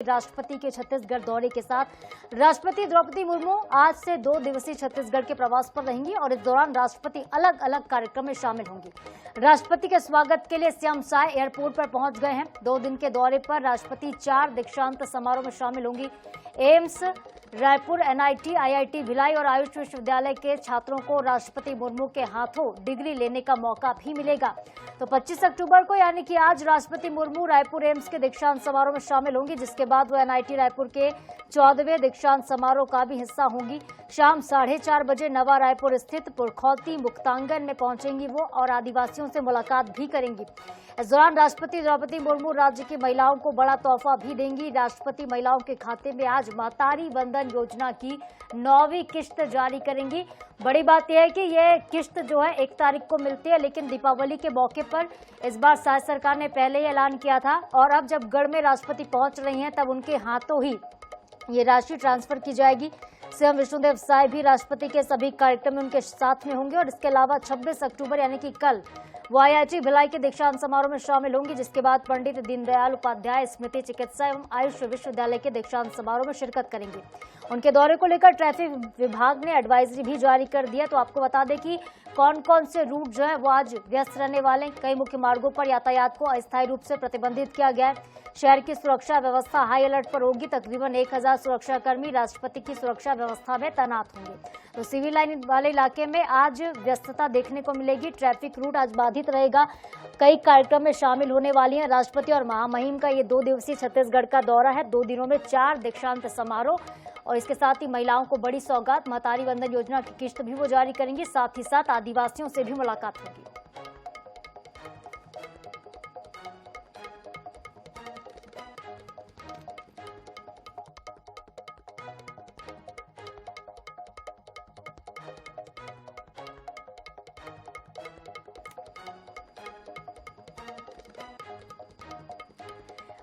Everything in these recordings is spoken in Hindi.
राष्ट्रपति के छत्तीसगढ़ दौरे के साथ राष्ट्रपति द्रौपदी मुर्मू आज से 2 दिवसीय छत्तीसगढ़ के प्रवास पर रहेंगी और इस दौरान राष्ट्रपति अलग अलग कार्यक्रम में शामिल होंगी। राष्ट्रपति के स्वागत के लिए सीएम साय एयरपोर्ट पर पहुंच गए हैं। 2 दिन के दौरे पर राष्ट्रपति 4 दीक्षांत समारोह में शामिल होंगी। AIIMS Raipur, NIT, IIT Bhilai और आयुष विश्वविद्यालय के छात्रों को राष्ट्रपति मुर्मू के हाथों डिग्री लेने का मौका भी मिलेगा। तो 25 अक्टूबर को यानी कि आज राष्ट्रपति मुर्मू रायपुर एम्स के दीक्षांत समारोह में शामिल होंगी, जिसके बाद वो एनआईटी रायपुर के 14वें दीक्षांत समारोह का भी हिस्सा होंगी। शाम 4:30 बजे नवा रायपुर स्थित पुरखौती मुक्तांगन में पहुंचेंगी वो और आदिवासियों से मुलाकात भी करेंगी। इस दौरान राष्ट्रपति द्रौपदी मुर्मू राज्य की महिलाओं को बड़ा तोहफा भी देंगी। राष्ट्रपति महिलाओं के खाते में आज महतारी वंदन योजना की 9वीं किश्त जारी करेंगी। बड़ी बात यह है कि यह किश्त जो है 1 तारीख को मिलती है, लेकिन दीपावली के मौके पर इस बार राज्य सरकार ने पहले ही ऐलान किया था और अब जब गढ़ में राष्ट्रपति पहुंच रही हैं तब उनके हाथों ही ये राशि ट्रांसफर की जाएगी। सीएम विष्णुदेव साय भी राष्ट्रपति के सभी कार्यक्रम में उनके साथ में होंगे और इसके अलावा 26 अक्टूबर यानी कि कल वो आईआईटी भिलाई के दीक्षांत समारोह में शामिल होंगी, जिसके बाद पंडित दीनदयाल उपाध्याय स्मृति चिकित्सा एवं आयुष विश्वविद्यालय के दीक्षांत समारोह में शिरकत करेंगे। उनके दौरे को लेकर ट्रैफिक विभाग ने एडवाइजरी भी जारी कर दिया। तो आपको बता दें कि कौन कौन से रूट जो है वो आज व्यस्त रहने वाले हैं। कई मुख्य मार्गों पर यातायात को अस्थायी रूप से प्रतिबंधित किया गया है। शहर की सुरक्षा व्यवस्था हाई अलर्ट पर होगी। तकरीबन 1000 सुरक्षाकर्मी राष्ट्रपति की सुरक्षा व्यवस्था में तैनात होंगे। तो सिविल लाइन वाले इलाके में आज व्यस्तता देखने को मिलेगी। ट्रैफिक रूट आज बाधित रहेगा। कई कार्यक्रम में शामिल होने वाली हैं राष्ट्रपति और महामहिम का ये 2 दिवसीय छत्तीसगढ़ का दौरा है। 2 दिनों में 4 दीक्षांत समारोह और इसके साथ ही महिलाओं को बड़ी सौगात महतारी वंदन योजना की किश्त भी वो जारी करेंगी। साथ ही साथ आदिवासियों से भी मुलाकात होगी।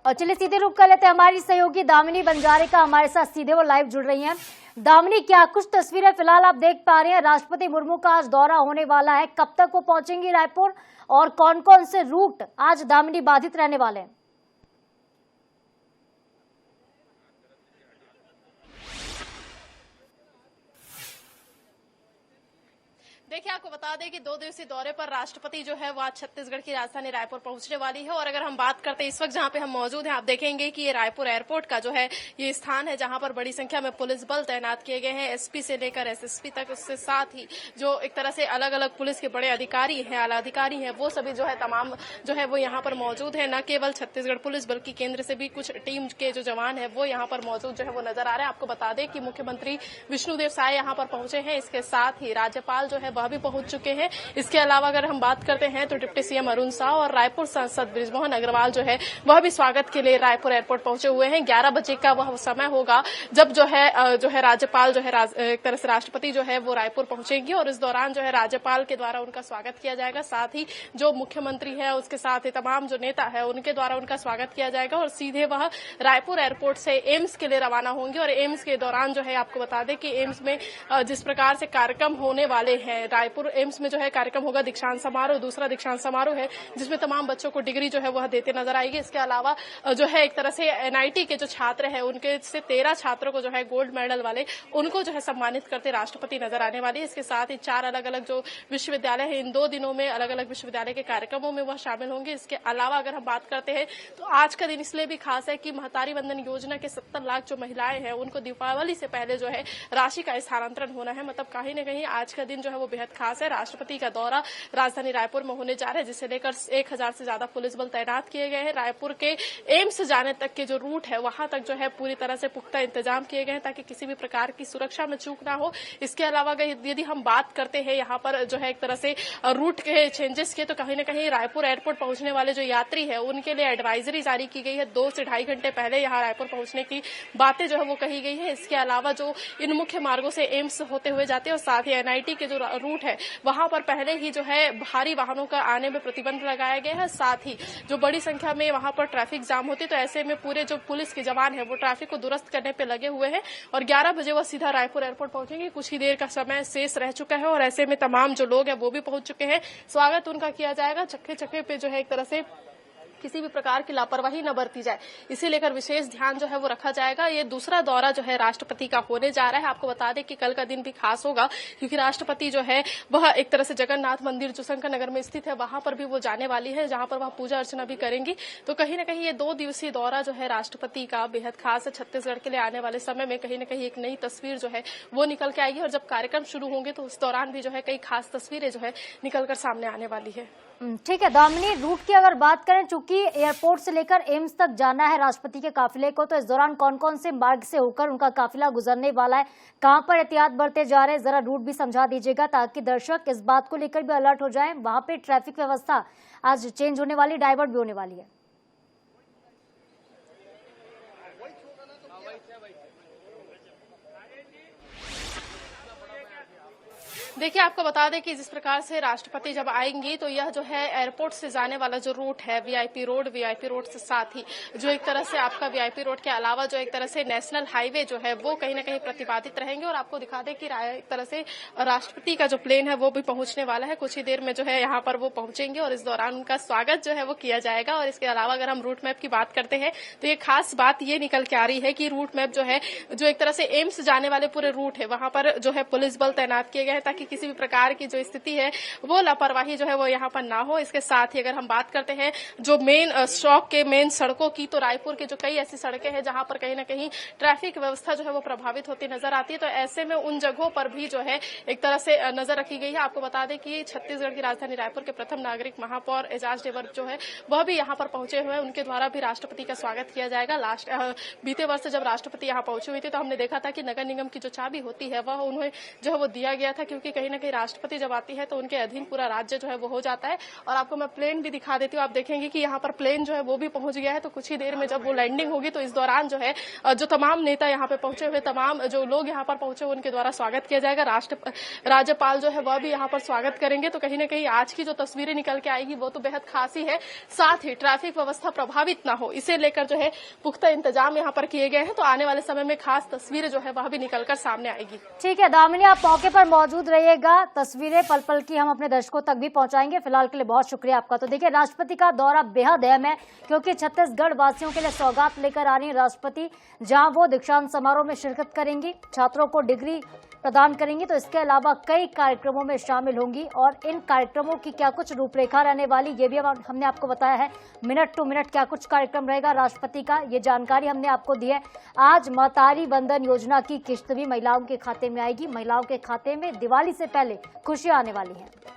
और चलिए सीधे रुक कर लेते हैं हमारी सहयोगी दामिनी बंजारे का हमारे साथ सीधे वो लाइव जुड़ रही हैं। दामिनी, क्या कुछ तस्वीरें फिलहाल आप देख पा रहे हैं? राष्ट्रपति मुर्मू का आज दौरा होने वाला है, कब तक वो पहुंचेंगी रायपुर और कौन कौन से रूट आज दामिनी बाधित रहने वाले हैं? देखिए, आपको बता दें कि 2 दिवसीय दौरे पर राष्ट्रपति जो है वो आज छत्तीसगढ़ की राजधानी रायपुर पहुंचने वाली है। और अगर हम बात करते हैं इस वक्त जहां पे हम मौजूद हैं, आप देखेंगे कि ये रायपुर एयरपोर्ट का जो है ये स्थान है जहां पर बड़ी संख्या में पुलिस बल तैनात किए गए हैं, एसपी से लेकर एसएसपी तक। उसके साथ ही जो एक तरह से अलग अलग पुलिस के बड़े अधिकारी हैं, आला अधिकारी हैं, वो सभी जो है तमाम जो है वो यहाँ पर मौजूद है। न केवल छत्तीसगढ़ पुलिस बल्कि केंद्र से भी कुछ टीम के जो जवान है वो यहाँ पर मौजूद जो है वो नजर आ रहे हैं। आपको बता दें कि मुख्यमंत्री विष्णुदेव साय यहाँ पर पहुंचे हैं। इसके साथ ही राज्यपाल जो है वह भी पहुंच चुके हैं। इसके अलावा अगर हम बात करते हैं तो डिप्टी सीएम अरुण साह और रायपुर सांसद बृजमोहन अग्रवाल जो है वह भी स्वागत के लिए रायपुर एयरपोर्ट पहुंचे हुए हैं। 11 बजे का वह समय होगा जब जो है राज्यपाल जो है एक तरह से राष्ट्रपति जो है वो रायपुर पहुंचेंगी और इस दौरान जो है राज्यपाल के द्वारा उनका स्वागत किया जाएगा। साथ ही जो मुख्यमंत्री है उसके साथ ही तमाम जो नेता है उनके द्वारा उनका स्वागत किया जाएगा और सीधे वह रायपुर एयरपोर्ट से एम्स के लिए रवाना होंगे। और एम्स के दौरान जो है आपको बता दें कि एम्स में जिस प्रकार से कार्यक्रम होने वाले हैं, रायपुर एम्स में जो है कार्यक्रम होगा दीक्षांत समारोह, दूसरा दीक्षांत समारोह है जिसमें तमाम बच्चों को डिग्री जो है वह देते नजर आएगी। इसके अलावा जो है एक तरह से एनआईटी के जो छात्र हैं उनके से 13 छात्रों को जो है गोल्ड मेडल वाले उनको जो है सम्मानित करते राष्ट्रपति नजर आने वाली है। इसके साथ ही 4 अलग अलग जो विश्वविद्यालय है, इन 2 दिनों में अलग अलग विश्वविद्यालय के कार्यक्रमों में वह शामिल होंगे। इसके अलावा अगर हम बात करते हैं तो आज का दिन इसलिए भी खास है कि महतारी वंदन योजना के 70 लाख जो महिलाएं हैं उनको दीपावली से पहले जो है राशि का स्थानांतरण होना है। मतलब कहीं न कहीं आज का दिन जो है वो बेहद खास है। राष्ट्रपति का दौरा राजधानी रायपुर में होने जा रहा है, जिसे लेकर 1000 से ज्यादा पुलिस बल तैनात किए गए हैं। रायपुर के एम्स जाने तक के जो रूट है वहां तक जो है पूरी तरह से पुख्ता इंतजाम किए गए हैं ताकि किसी भी प्रकार की सुरक्षा में चूक ना हो। इसके अलावा यदि हम बात करते हैं यहाँ पर जो है एक तरह से रूट के चेंजेस के, तो कहीं न कहीं रायपुर एयरपोर्ट पहुंचने वाले जो यात्री है उनके लिए एडवाइजरी जारी की गई है। 2 से ढाई घंटे पहले यहाँ रायपुर पहुंचने की बातें जो है वो कही गई है। इसके अलावा जो इन मुख्य मार्गों से एम्स होते हुए जाते हैं और साथ ही एनआईटी के जो रूट है वहां पर पहले ही जो है भारी वाहनों का आने में प्रतिबंध लगाया गया है। साथ ही जो बड़ी संख्या में वहां पर ट्रैफिक जाम होती है, तो ऐसे में पूरे जो पुलिस के जवान है वो ट्रैफिक को दुरुस्त करने पे लगे हुए हैं और 11 बजे वो सीधा रायपुर एयरपोर्ट पहुंचेंगे। कुछ ही देर का समय शेष रह चुका है और ऐसे में तमाम जो लोग हैं वो भी पहुंच चुके हैं। स्वागत उनका किया जाएगा। चक्के चक्के पे जो है एक तरह से किसी भी प्रकार की लापरवाही न बरती जाए, इसी लेकर विशेष ध्यान जो है वो रखा जाएगा। ये दूसरा दौरा जो है राष्ट्रपति का होने जा रहा है। आपको बता दें कि कल का दिन भी खास होगा, क्योंकि राष्ट्रपति जो है वह एक तरह से जगन्नाथ मंदिर जो शंकर नगर में स्थित है वहां पर भी वो जाने वाली है, जहां पर वह पूजा अर्चना भी करेंगी। तो कहीं न कहीं ये 2 दिवसीय दौरा जो है राष्ट्रपति का बेहद खास है। छत्तीसगढ़ के लिए आने वाले समय में कहीं न कहीं एक नई तस्वीर जो है वो निकल के आएगी, और जब कार्यक्रम शुरू होंगे तो उस दौरान भी जो है कई खास तस्वीरें जो है निकलकर सामने आने वाली है। ठीक है दामिनी, रूट की अगर बात करें, चूंकि एयरपोर्ट से लेकर एम्स तक जाना है राष्ट्रपति के काफिले को, तो इस दौरान कौन कौन से मार्ग से होकर उनका काफिला गुजरने वाला है, कहां पर एहतियात बरते जा रहे हैं, जरा रूट भी समझा दीजिएगा ताकि दर्शक इस बात को लेकर भी अलर्ट हो जाएं। वहां पे ट्रैफिक व्यवस्था आज चेंज होने वाली, डाइवर्ट भी होने वाली है। देखिए, आपको बता दें कि जिस प्रकार से राष्ट्रपति जब आएंगी तो यह जो है एयरपोर्ट से जाने वाला जो रूट है वीआईपी रोड से साथ ही जो एक तरह से आपका वीआईपी रोड के अलावा जो एक तरह से नेशनल हाईवे जो है वो कहीं न कहीं प्रतिपादित रहेंगे। और आपको दिखा दें कि एक तरह से राष्ट्रपति का जो प्लेन है वो भी पहुंचने वाला है, कुछ ही देर में जो है यहाँ पर वो पहुंचेंगे और इस दौरान उनका स्वागत जो है वो किया जाएगा। और इसके अलावा अगर हम रूट मैप की बात करते हैं तो ये खास बात ये निकल के आ रही है कि रूट मैप जो है जो एक तरह से एम्स जाने वाले पूरे रूट है वहां पर जो है पुलिस बल तैनात किए गए हैं, ताकि किसी भी प्रकार की जो स्थिति है वो लापरवाही जो है वो यहाँ पर ना हो। इसके साथ ही अगर हम बात करते हैं जो मेन स्टॉक के मेन सड़कों की, तो रायपुर के जो कई ऐसी सड़कें हैं जहां पर कहीं न कहीं ट्रैफिक व्यवस्था जो है वो प्रभावित होती नजर आती है, तो ऐसे में उन जगहों पर भी जो है एक तरह से नजर रखी गई है। आपको बता दें कि छत्तीसगढ़ की राजधानी रायपुर के प्रथम नागरिक महापौर एजाज ढेबर जो है वह भी यहाँ पर पहुंचे हुए हैं, उनके द्वारा भी राष्ट्रपति का स्वागत किया जाएगा। बीते वर्ष जब राष्ट्रपति यहाँ पहुंचे हुए थे तो हमने देखा था कि नगर निगम की जो चाबी होती है वह उन्हें जो है वो दिया गया था, क्योंकि कहीं न कहीं राष्ट्रपति जब आती है तो उनके अधीन पूरा राज्य जो है वो हो जाता है। और आपको मैं प्लेन भी दिखा देती हूँ, आप देखेंगे कि यहाँ पर प्लेन जो है वो भी पहुंच गया है। तो कुछ ही देर में जब वो लैंडिंग होगी तो इस दौरान जो है जो तमाम नेता यहाँ पे पहुंचे हुए, तमाम जो लोग यहाँ पर पहुंचे उनके द्वारा स्वागत किया जाएगा। राज्यपाल जो है वह भी यहाँ पर स्वागत करेंगे। तो कहीं न कहीं आज की जो तस्वीरें निकल के आएगी वो तो बेहद खास ही है। साथ ही ट्रैफिक व्यवस्था प्रभावित न हो इसे लेकर जो है पुख्ता इंतजाम यहाँ पर किए गए हैं। तो आने वाले समय में खास तस्वीरें जो है वह भी निकलकर सामने आएगी। ठीक है दामिनी, आप मौके पर मौजूद रहिएगा, तस्वीरें पल पल की हम अपने दर्शकों तक भी पहुंचाएंगे। फिलहाल के लिए बहुत शुक्रिया आपका। तो देखिए, राष्ट्रपति का दौरा बेहद अहम है, क्योंकि छत्तीसगढ़ वासियों के लिए सौगात लेकर आ रही है राष्ट्रपति, जहां वो दीक्षांत समारोह में शिरकत करेंगी, छात्रों को डिग्री प्रदान करेंगी, तो इसके अलावा कई कार्यक्रमों में शामिल होंगी। और इन कार्यक्रमों की क्या कुछ रूपरेखा रहने वाली ये भी हमने आपको बताया है, मिनट टू मिनट क्या कुछ कार्यक्रम रहेगा राष्ट्रपति का, ये जानकारी हमने आपको दी है। आज महतारी वंदन योजना की किश्त भी महिलाओं के खाते में आएगी, महिलाओं के खाते में दिवाली से पहले खुशियां आने वाली हैं।